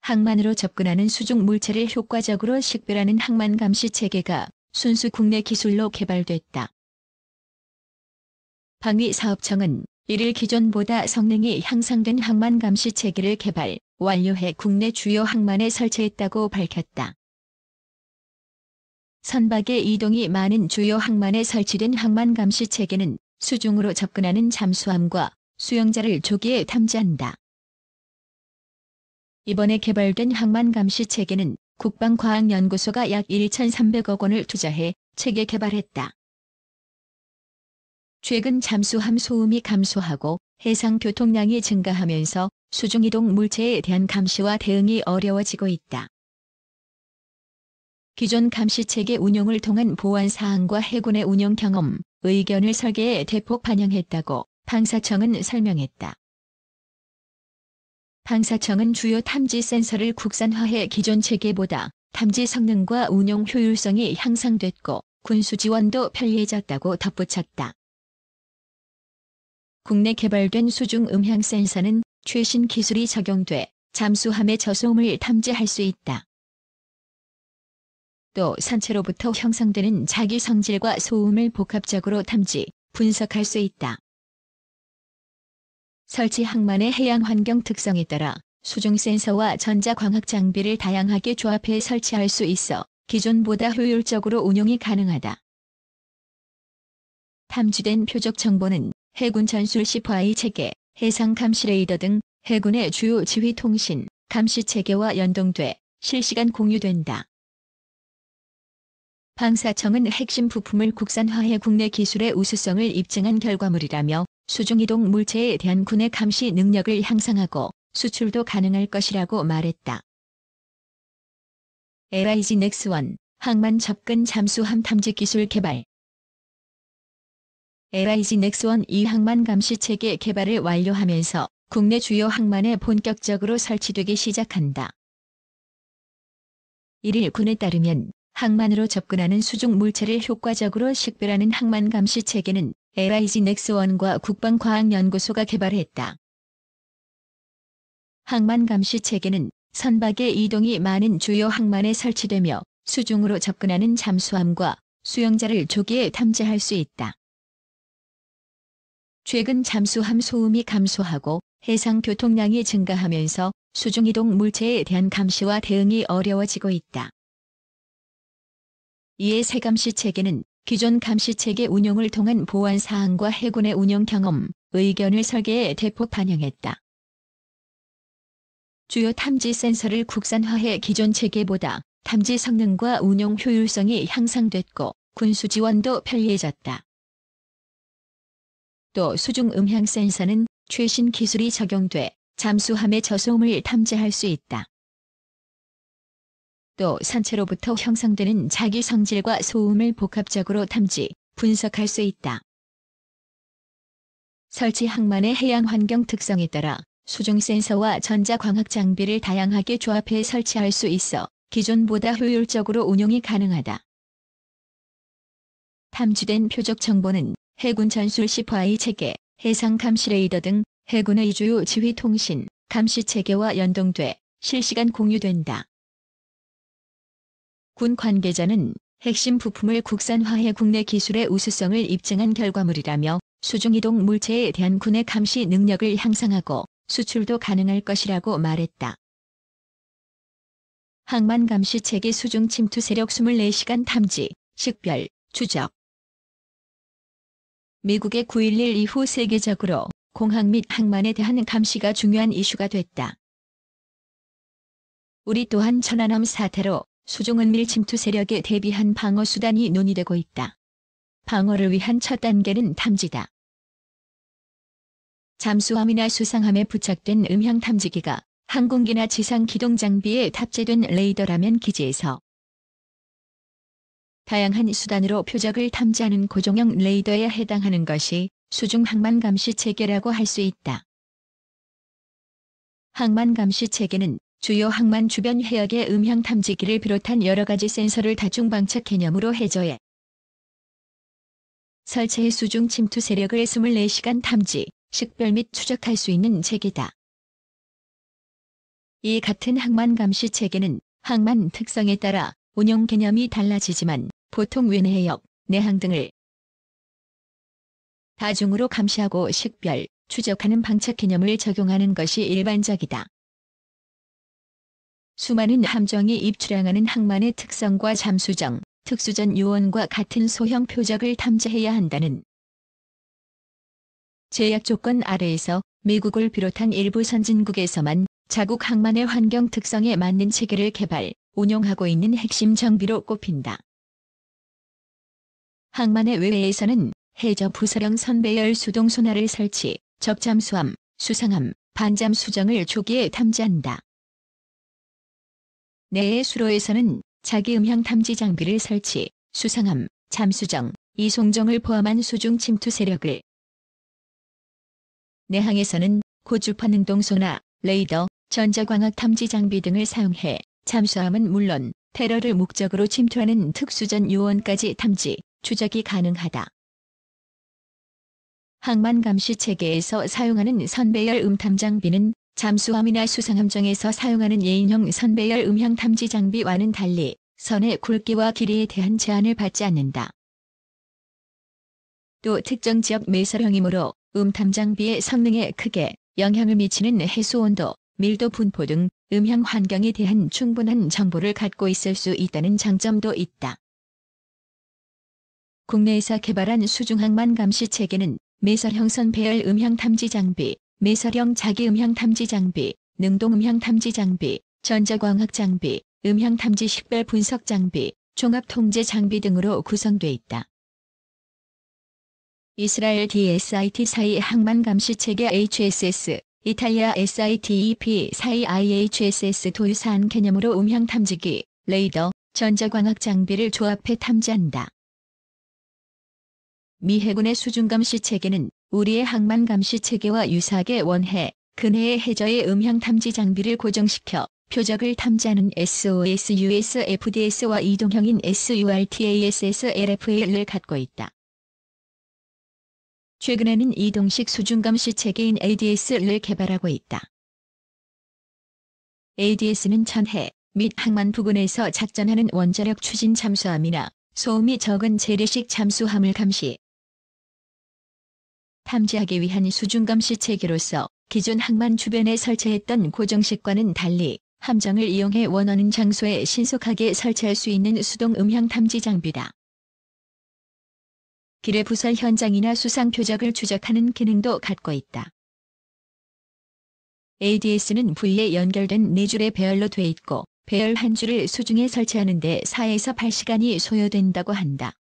항만으로 접근하는 수중 물체를 효과적으로 식별하는 항만 감시 체계가 순수 국내 기술로 개발됐다. 방위사업청은 이를 기존보다 성능이 향상된 항만 감시 체계를 개발, 완료해 국내 주요 항만에 설치했다고 밝혔다. 선박의 이동이 많은 주요 항만에 설치된 항만 감시 체계는 수중으로 접근하는 잠수함과 수영자를 조기에 탐지한다. 이번에 개발된 항만 감시 체계는 국방과학연구소가 약 1,300억 원을 투자해 체계 개발했다. 최근 잠수함 소음이 감소하고 해상 교통량이 증가하면서 수중이동 물체에 대한 감시와 대응이 어려워지고 있다. 기존 감시체계 운용을 통한 보안 사항과 해군의 운용 경험, 의견을 설계에 대폭 반영했다고 방사청은 설명했다. 방사청은 주요 탐지 센서를 국산화해 기존 체계보다 탐지 성능과 운용 효율성이 향상됐고 군수 지원도 편리해졌다고 덧붙였다. 국내 개발된 수중 음향 센서는 최신 기술이 적용돼 잠수함의 저소음을 탐지할 수 있다. 또 산체로부터 형성되는 자기 성질과 소음을 복합적으로 탐지, 분석할 수 있다. 설치 항만의 해양 환경 특성에 따라 수중 센서와 전자광학 장비를 다양하게 조합해 설치할 수 있어 기존보다 효율적으로 운용이 가능하다. 탐지된 표적 정보는 해군 전술 CFI 체계, 해상 감시 레이더 등 해군의 주요 지휘 통신, 감시 체계와 연동돼 실시간 공유된다. 방사청은 핵심 부품을 국산화해 국내 기술의 우수성을 입증한 결과물이라며 수중이동 물체에 대한 군의 감시 능력을 향상하고 수출도 가능할 것이라고 말했다. LIG 넥스원, 항만 접근 잠수함 탐지 기술 개발. LIG 넥스원 이 항만 감시 체계 개발을 완료하면서 국내 주요 항만에 본격적으로 설치되기 시작한다. 1일 군에 따르면 항만으로 접근하는 수중 물체를 효과적으로 식별하는 항만 감시 체계는 LIG 넥스원과 국방과학연구소가 개발했다. 항만 감시 체계는 선박의 이동이 많은 주요 항만에 설치되며 수중으로 접근하는 잠수함과 수영자를 조기에 탐지할 수 있다. 최근 잠수함 소음이 감소하고 해상 교통량이 증가하면서 수중이동 물체에 대한 감시와 대응이 어려워지고 있다. 이에 새 감시 체계는 기존 감시 체계 운용을 통한 보안 사항과 해군의 운용 경험, 의견을 설계에 대폭 반영했다. 주요 탐지 센서를 국산화해 기존 체계보다 탐지 성능과 운용 효율성이 향상됐고 군수 지원도 편리해졌다. 또 수중 음향 센서는 최신 기술이 적용돼 잠수함의 저소음을 탐지할 수 있다. 또 산체로부터 형성되는 자기 성질과 소음을 복합적으로 탐지, 분석할 수 있다. 설치 항만의 해양 환경 특성에 따라 수중 센서와 전자광학 장비를 다양하게 조합해 설치할 수 있어 기존보다 효율적으로 운용이 가능하다. 탐지된 표적 정보는 해군 전술 CFI 체계, 해상 감시 레이더 등 해군의 주요 지휘 통신, 감시 체계와 연동돼 실시간 공유된다. 군 관계자는 핵심 부품을 국산화해 국내 기술의 우수성을 입증한 결과물이라며 수중이동 물체에 대한 군의 감시 능력을 향상하고 수출도 가능할 것이라고 말했다. 항만 감시 체계 수중 침투 세력 24시간 탐지, 식별, 추적. 미국의 9.11 이후 세계적으로 공항 및 항만에 대한 감시가 중요한 이슈가 됐다. 우리 또한 천안함 사태로 수중 은밀 침투 세력에 대비한 방어 수단이 논의되고 있다. 방어를 위한 첫 단계는 탐지다. 잠수함이나 수상함에 부착된 음향 탐지기가 항공기나 지상 기동 장비에 탑재된 레이더라면 기지에서 다양한 수단으로 표적을 탐지하는 고정형 레이더에 해당하는 것이 수중 항만 감시 체계라고 할 수 있다. 항만 감시 체계는 주요 항만 주변 해역의 음향 탐지기를 비롯한 여러 가지 센서를 다중 방착 개념으로 해저해 설치해 수중 침투 세력을 24시간 탐지, 식별 및 추적할 수 있는 체계다. 이 같은 항만 감시 체계는 항만 특성에 따라 운용 개념이 달라지지만 보통 외내해역, 내항 등을 다중으로 감시하고 식별, 추적하는 방책 개념을 적용하는 것이 일반적이다. 수많은 함정이 입출항하는 항만의 특성과 잠수정, 특수전 요원과 같은 소형 표적을 탐지해야 한다는 제약 조건 아래에서 미국을 비롯한 일부 선진국에서만 자국 항만의 환경 특성에 맞는 체계를 개발, 운용하고 있는 핵심 정비로 꼽힌다. 항만의 외외에서는 해저 부서령 선배열 수동 소나를 설치, 적잠수함, 수상함, 반잠수정을 조기에 탐지한다. 내의 수로에서는 자기 음향 탐지 장비를 설치, 수상함, 잠수정, 이송정을 포함한 수중 침투 세력을 내항에서는 고주파 능동소나, 레이더, 전자광학 탐지 장비 등을 사용해 잠수함은 물론 테러를 목적으로 침투하는 특수전 요원까지 탐지, 추적이 가능하다. 항만 감시 체계에서 사용하는 선배열 음탐 장비는 잠수함이나 수상함정에서 사용하는 예인형 선배열 음향 탐지 장비와는 달리 선의 굵기와 길이에 대한 제한을 받지 않는다. 또 특정 지역 매설형이므로 음탐 장비의 성능에 크게 영향을 미치는 해수 온도, 밀도 분포 등 음향 환경에 대한 충분한 정보를 갖고 있을 수 있다는 장점도 있다. 국내에서 개발한 수중항만 감시 체계는 매설형 선배열 음향 탐지 장비, 매설형 자기 음향 탐지 장비, 능동 음향 탐지 장비, 전자광학 장비, 음향 탐지 식별 분석 장비, 종합 통제 장비 등으로 구성돼 있다. 이스라엘 DSIT 사이 항만 감시 체계 HSS, 이탈리아 SITEP 사이 IHSS 도유사한 개념으로 음향 탐지기, 레이더, 전자광학 장비를 조합해 탐지한다. 미 해군의 수중 감시 체계는 우리의 항만 감시 체계와 유사하게 원해, 근해의 해저의 음향 탐지 장비를 고정시켜 표적을 탐지하는 SOS USFDS와 이동형인 SURTASS LFA를 갖고 있다. 최근에는 이동식 수중 감시 체계인 ADS를 개발하고 있다. ADS는 전해 및 항만 부근에서 작전하는 원자력 추진 잠수함이나 소음이 적은 재래식 잠수함을 감시, 탐지하기 위한 수중 감시 체계로서 기존 항만 주변에 설치했던 고정식과는 달리 함정을 이용해 원하는 장소에 신속하게 설치할 수 있는 수동 음향 탐지 장비다. 기뢰 부설 현장이나 수상 표적을 추적하는 기능도 갖고 있다. ADS는 부위에 연결된 4줄의 배열로 돼 있고 배열 한 줄을 수중에 설치하는 데 4에서 8시간이 소요된다고 한다.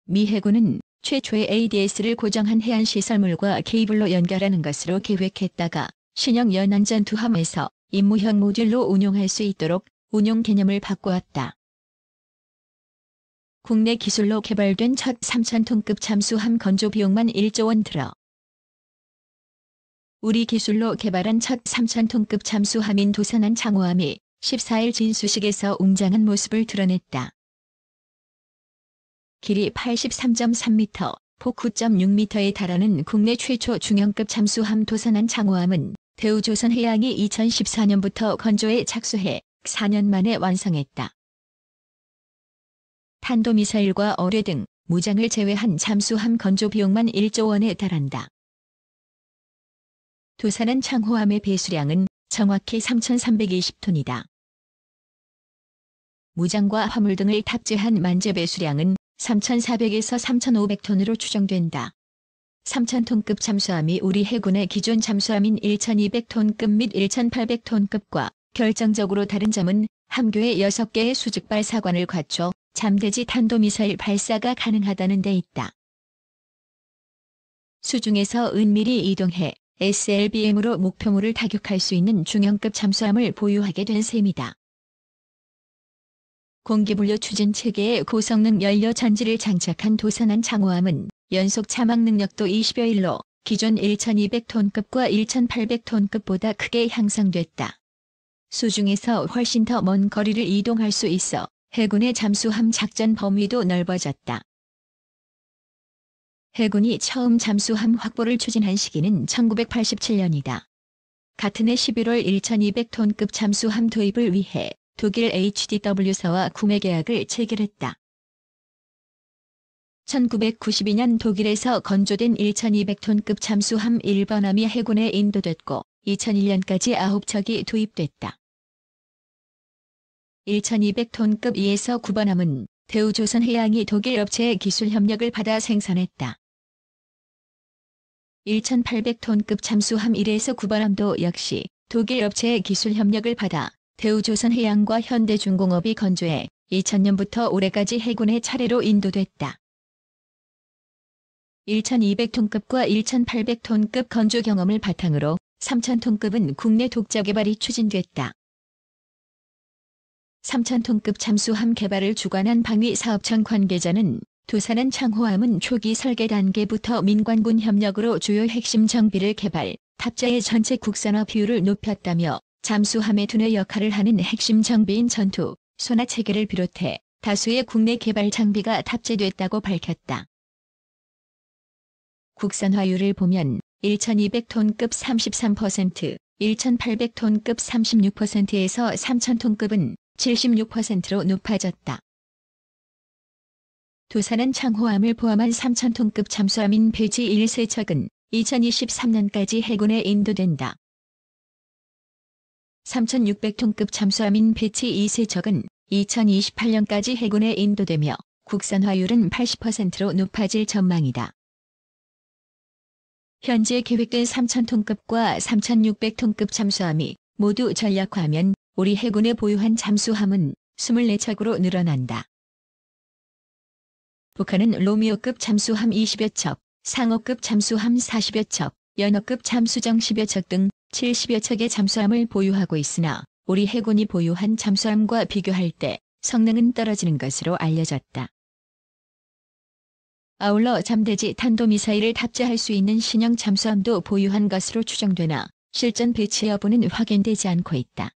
미 해군은 최초의 ADS를 고정한 해안시설물과 케이블로 연결하는 것으로 계획했다가 신형 연안전투함에서 임무형 모듈로 운용할 수 있도록 운용 개념을 바꾸었다. 국내 기술로 개발된 첫 3,000톤급 잠수함 건조 비용만 1조 원 들어 우리 기술로 개발한 첫 3,000톤급 잠수함인 도산한 창호함이 14일 진수식에서 웅장한 모습을 드러냈다. 길이 83.3m, 폭 9.6m에 달하는 국내 최초 중형급 잠수함 도산한 창호함은 대우조선해양이 2014년부터 건조에 착수해 4년 만에 완성했다. 탄도미사일과 어뢰 등 무장을 제외한 잠수함 건조 비용만 1조 원에 달한다. 도산한 창호함의 배수량은 정확히 3,320톤이다. 무장과 화물 등을 탑재한 만재 배수량은 3,400에서 3,500톤으로 추정된다. 3,000톤급 잠수함이 우리 해군의 기존 잠수함인 1,200톤급 및 1,800톤급과 결정적으로 다른 점은 함교에 6개의 수직 발사관을 갖춰 잠대지 탄도미사일 발사가 가능하다는 데 있다. 수중에서 은밀히 이동해 SLBM으로 목표물을 타격할 수 있는 중형급 잠수함을 보유하게 된 셈이다. 공기분류 추진 체계에 고성능 연료 전지를 장착한 도산한 창호함은 연속 자막 능력도 20여일로 기존 1,200톤급과 1,800톤급보다 크게 향상됐다. 수중에서 훨씬 더 먼 거리를 이동할 수 있어 해군의 잠수함 작전 범위도 넓어졌다. 해군이 처음 잠수함 확보를 추진한 시기는 1987년이다. 같은 해 11월 1200톤급 잠수함 도입을 위해 독일 HDW사와 구매 계약을 체결했다. 1992년 독일에서 건조된 1200톤급 잠수함 1번함이 해군에 인도됐고 2001년까지 9척이 도입됐다. 1200톤급 2에서 9번함은 대우조선해양이 독일 업체의 기술 협력을 받아 생산했다. 1800톤급 잠수함 1에서 9번함도 역시 독일 업체의 기술 협력을 받아 대우조선해양과 현대중공업이 건조해 2000년부터 올해까지 해군의 차례로 인도됐다. 1200톤급과 1800톤급 건조 경험을 바탕으로 3000톤급은 국내 독자 개발이 추진됐다. 3000톤급 잠수함 개발을 주관한 방위사업청 관계자는 도산한 창호함은 초기 설계 단계부터 민관군 협력으로 주요 핵심 정비를 개발, 탑재의 전체 국산화 비율을 높였다며 잠수함의 두뇌 역할을 하는 핵심 정비인 전투, 소나 체계를 비롯해 다수의 국내 개발 장비가 탑재됐다고 밝혔다. 국산화율을 보면 1200톤급 33%, 1800톤급 36%에서 3000톤급은 76%로 높아졌다. 도산한 창호함을 포함한 3000톤급 잠수함인 배지 1세척은 2023년까지 해군에 인도된다. 3600톤급 잠수함인 배치 2세척은 2028년까지 해군에 인도되며 국산화율은 80%로 높아질 전망이다. 현재 계획된 3000톤급과 3600톤급 잠수함이 모두 전략화하면 우리 해군의 보유한 잠수함은 24척으로 늘어난다. 북한은 로미오급 잠수함 20여 척, 상어급 잠수함 40여 척, 연어급 잠수정 10여 척 등 70여 척의 잠수함을 보유하고 있으나 우리 해군이 보유한 잠수함과 비교할 때 성능은 떨어지는 것으로 알려졌다. 아울러 잠대지 탄도미사일을 탑재할 수 있는 신형 잠수함도 보유한 것으로 추정되나 실전 배치 여부는 확인되지 않고 있다.